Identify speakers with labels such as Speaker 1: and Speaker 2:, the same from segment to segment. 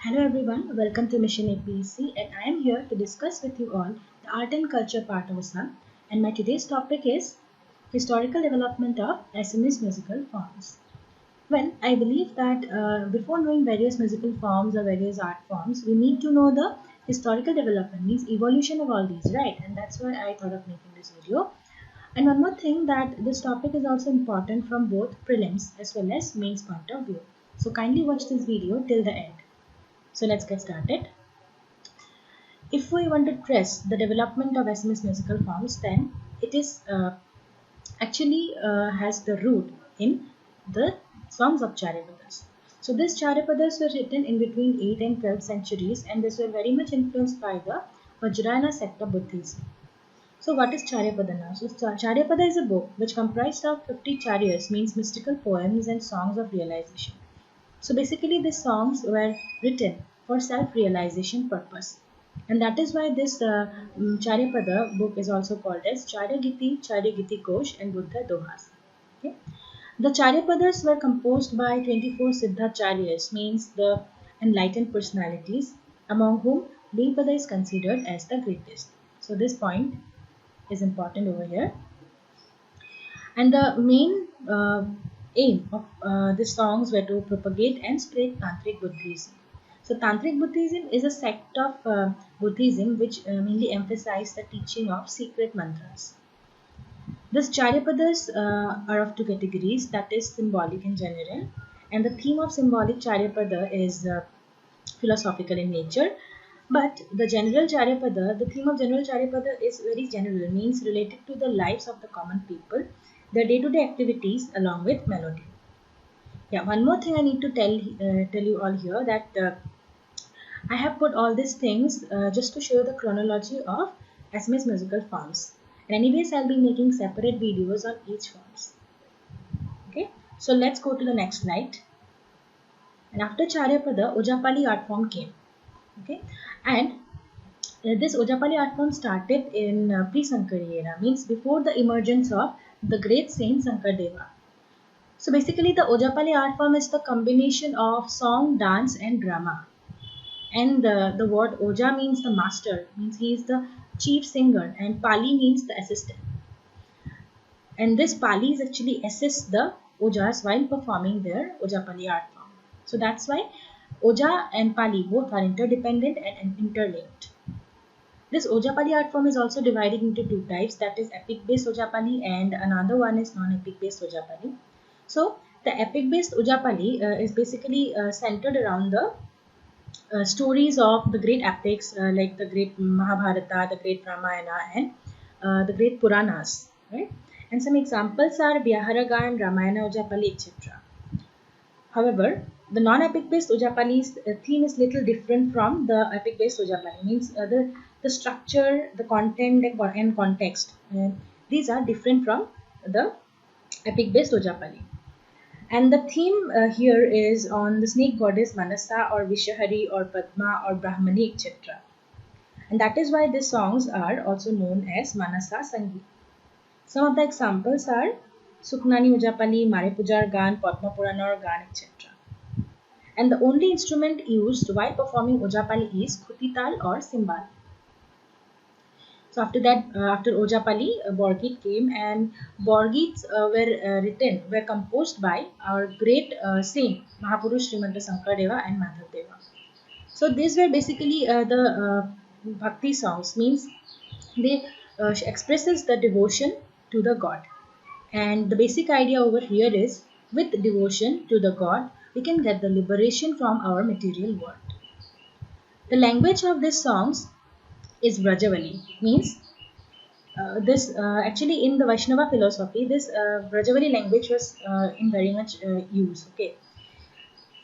Speaker 1: Hello everyone, welcome to Mission APEC and I am here to discuss with you all the art and culture part of ASAM, and my today's topic is historical development of Assamese musical forms. Well, I believe that before knowing various musical forms or various art forms, we need to know the historical development, means evolution of all these, right? And that's why I thought of making this video. And one more thing, that this topic is also important from both prelims as well as mains point of view. So kindly watch this video till the end. So let's get started. If we want to trace the development of Assamese musical forms, then it is actually has the root in the songs of Charyapadas. So these Charyapadas were written in between 8th and 12th centuries, and these were very much influenced by the Vajrayana sect of Buddhism. So what is Charyapada now? So Charyapada is a book which comprised of 50 charyas, means mystical poems and songs of realization. So basically these songs were written for self-realization purpose. And that is why this Charyapada book is also called as Charyagiti Kosh and Buddha Dohas. Okay. The Charyapadas were composed by 24 Siddhacharyas, means the enlightened personalities, among whom Virpada is considered as the greatest. So this point is important over here. And the main aim of these songs were to propagate and spread Tantric Buddhism. So Tantric Buddhism is a sect of Buddhism which mainly emphasizes the teaching of secret mantras. These Charyapadas are of two categories, that is symbolic and general. And the theme of symbolic Charyapada is philosophical in nature. But the theme of general Charyapada is very general, means related to the lives of the common people, their day-to-day activities along with melody. Yeah, one more thing I need to tell you all here, that I have put all these things just to show the chronology of Assamese musical forms. And anyways, I'll be making separate videos on each forms. Okay, so let's go to the next slide. And after Charyapada, Ojapali art form came. Okay, and this Ojapali art form started in pre-Sankari era, means before the emergence of the great saint Sankardeva. So basically the Ojapali art form is the combination of song, dance and drama. And the word Oja means the master, means he is the chief singer, and Pali means the assistant. And this Palis actually assist the Ojas while performing their Ojapali art form. So that's why Oja and Pali both are interdependent and interlinked. This Ojapali art form is also divided into two types, that is epic based Ojapali and another one is non-epic based Ojapali. So the epic based Ojapali is basically centered around the stories of the great epics like the great Mahabharata, the great Ramayana and the great Puranas, right? And some examples are Vyaharagan, Ramayana Ojapali, etc. However, the non-epic based Ojapali's theme is little different from the epic based Ojapali. Means the structure, the content and context, these are different from the epic based Ojapali. And the theme here is on the snake goddess Manasa or Vishahari or Padma or Brahmani, etc. And that is why these songs are also known as Manasa Sangeet. Some of the examples are Suknani Ojapali, Mare Pujar Gan, Padma Puranar Gan, etc. And the only instrument used while performing Ojapali is Khutital or Simbal. So after that, after Ojapali, Borgit came, and Borgits were composed by our great saint Mahapurush Srimanta Sankardeva and Madhavdeva. So these were basically the bhakti songs, means they expresses the devotion to the god. And the basic idea over here is, with devotion to the god, we can get the liberation from our material world. The language of these songs is Brajavali, means this actually in the Vaishnava philosophy, this Brajavali language was in very much use. Okay,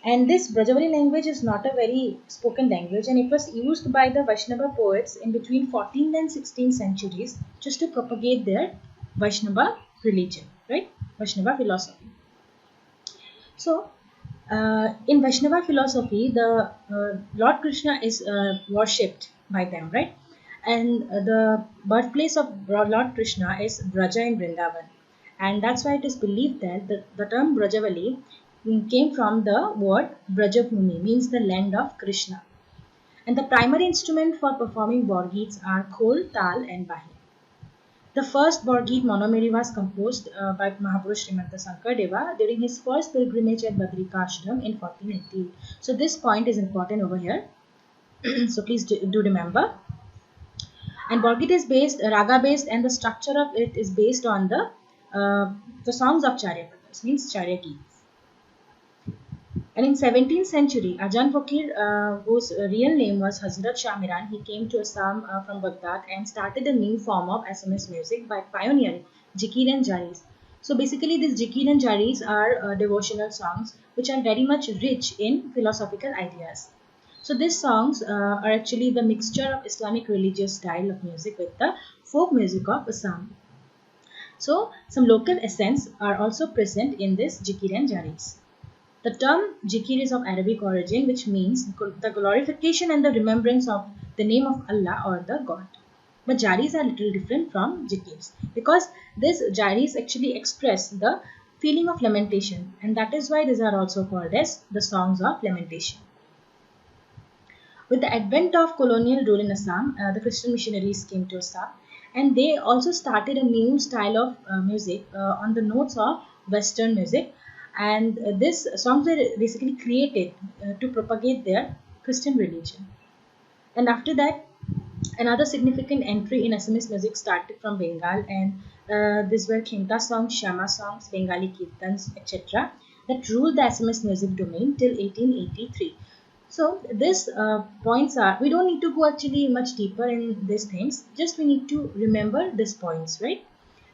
Speaker 1: and this Brajavali language is not a very spoken language, and it was used by the Vaishnava poets in between 14th and 16th centuries just to propagate their Vaishnava religion, right? Vaishnava philosophy. So, in Vaishnava philosophy, the Lord Krishna is worshipped by them, right? And the birthplace of Lord Krishna is Braja in Vrindavan. And that's why it is believed that the term Brajavali came from the word Brajabhumi, means the land of Krishna. And the primary instrument for performing Borgeets are Khol, Tal and Bahi. The first Borgeet Monomeri was composed by Mahapurush Srimanta Sankardeva during his first pilgrimage at Badrika Ashram in 1488. So this point is important over here. So please do remember. And Borgeet is based, raga based, and the structure of it is based on the songs of Charya Brothers, means Charya Geets. And in 17th century, Ajahn Fakir, whose real name was Hazrat Shah Miran, he came to Assam from Baghdad and started a new form of Assamese music by pioneering Jikir and Jaris. So basically these Jikir and Jaris are devotional songs which are very much rich in philosophical ideas. So these songs are actually the mixture of Islamic religious style of music with the folk music of Assam. So some local essence are also present in this Jikir and Jaris. The term Jikir is of Arabic origin, which means the glorification and the remembrance of the name of Allah or the God. But Jaris are a little different from Jikirs because this Jaris actually express the feeling of lamentation, and that is why these are also called as the songs of lamentation. With the advent of colonial rule in Assam, the Christian missionaries came to Assam, and they also started a new style of music on the notes of Western music. And these songs were basically created to propagate their Christian religion. And after that, another significant entry in Assamese music started from Bengal, and these were Khemta songs, Shama songs, Bengali kirtans, etc. that ruled the Assamese music domain till 1883. So these points are, we don't need to go actually much deeper in these things, just we need to remember these points, right?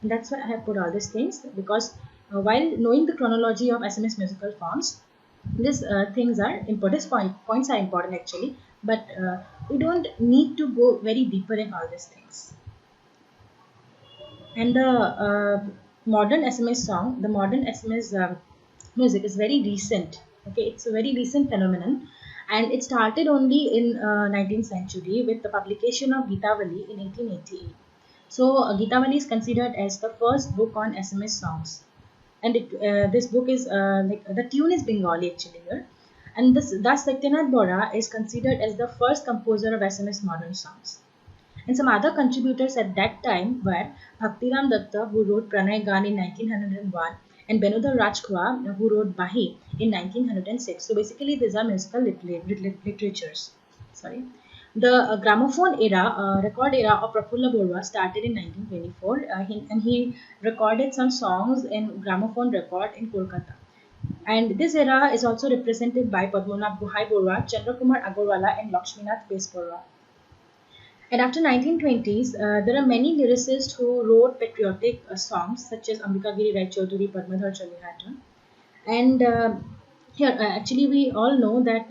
Speaker 1: And that's why I have put all these things, because while knowing the chronology of Assamese musical forms, these things are important. These points are important actually, but we don't need to go very deeper in all these things. And the modern Assamese song, the modern Assamese music is very recent. Okay, it's a very recent phenomenon, and it started only in 19th century with the publication of Geetavali in 1888. So Geetavali is considered as the first book on Assamese songs. And this book is like the tune is Bengali actually here, and thus Satyanath Bora is considered as the first composer of Assamese modern songs. And some other contributors at that time were Bhaktiram Datta, who wrote Pranay Gan in 1901, and Benodar Rajkhwa, who wrote Bahi in 1906. So basically these are musical literatures. Sorry. The gramophone era, record era of Prafulla Borua started in 1924, and he recorded some songs in gramophone record in Kolkata. And this era is also represented by Padmanabh Bhai Borua, Chandrakumar Agarwala and Lakshminath Bes Borua. And after 1920s, there are many lyricists who wrote patriotic songs such as Ambikagiri Rai Chaudhuri, Padmadhar Chalihatton. And here, actually, we all know that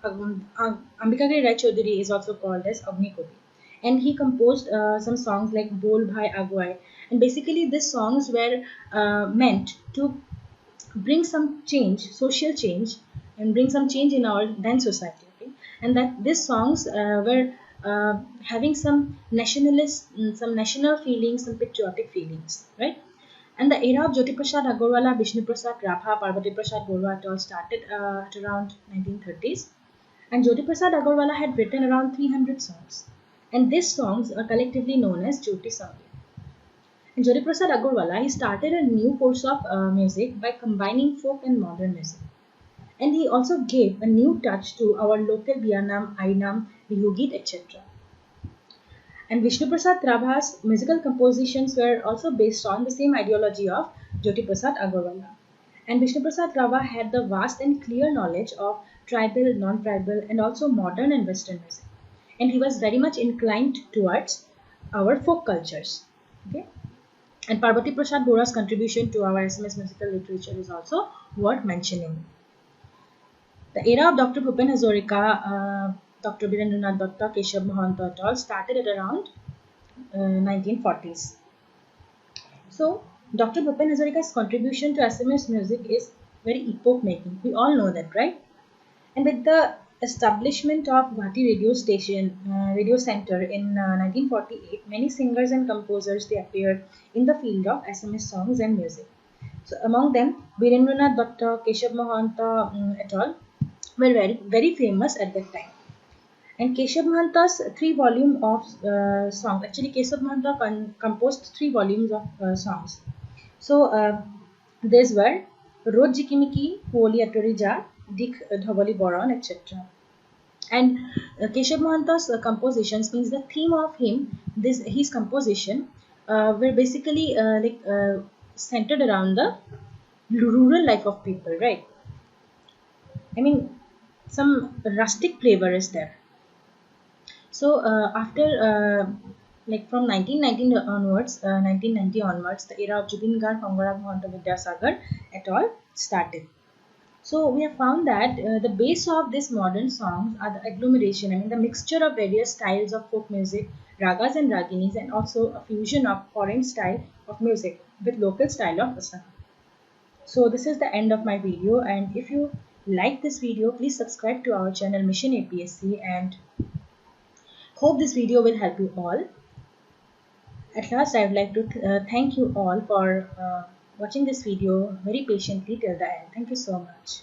Speaker 1: Ambikagiri Rai Chaudhuri is also called as Agni Koti, and he composed some songs like Bol Bhai Aguai, and basically these songs were meant to bring some change, social change, and bring some change in our then society. Okay? And that these songs were having some nationalist, some national feelings, some patriotic feelings, right? And the era of Jyoti Prasad Agarwala, Vishnu Prasad Rabha, Parvati Prasad Borua et al. Started at around 1930s. And Jyoti Prasad Agarwala had written around 300 songs. And these songs are collectively known as Jyoti Sangeet. And Jyoti Prasad Agarwala, he started a new course of music by combining folk and modern music. And he also gave a new touch to our local Biyanam, Ainam, Bihugeet, etc. And Vishnu Prasad Rabha's musical compositions were also based on the same ideology of Jyoti Prasad Agarwala. And Vishnu Prasad Rabha had the vast and clear knowledge of tribal, non-tribal, and also modern and Western music. And he was very much inclined towards our folk cultures. Okay? And Parvati Prasad Bora's contribution to our Assamese musical literature is also worth mentioning. The era of Dr. Bhupen Hazarika, Dr. Birendranath Datta, Keshav Mahanta et al. Started at around 1940s. So, Dr. Bhupen Hazarika's contribution to Assamese music is very epoch-making. We all know that, right? And with the establishment of Guwahati Radio Center in 1948, many singers and composers they appeared in the field of Assamese songs and music. So, among them, Virendranath Bhatta, Keshav Mahanta et al. Were very famous at that time. And Keshav Mahanta's 3 volume of songs. Actually, Keshav Mahanta composed 3 volumes of songs. So these were Roj Jikimiki, Poli Atorija, Dik Dhavali Boron, etc. And Keshav Mahanta's compositions means the theme of his composition were basically centered around the rural life of people, right? I mean, some rustic flavor is there. So after from 1990 onwards, the era of Jubin Garg, Angaraj Mohanta Vidyasagar et al. Started. So we have found that the base of these modern songs are the agglomeration, I mean the mixture of various styles of folk music, ragas and raginis, and also a fusion of foreign style of music with local style of Assam. So this is the end of my video, and if you like this video, please subscribe to our channel Mission APSC, and hope this video will help you all. At last, I would like to thank you all for watching this video very patiently till the end. Thank you so much.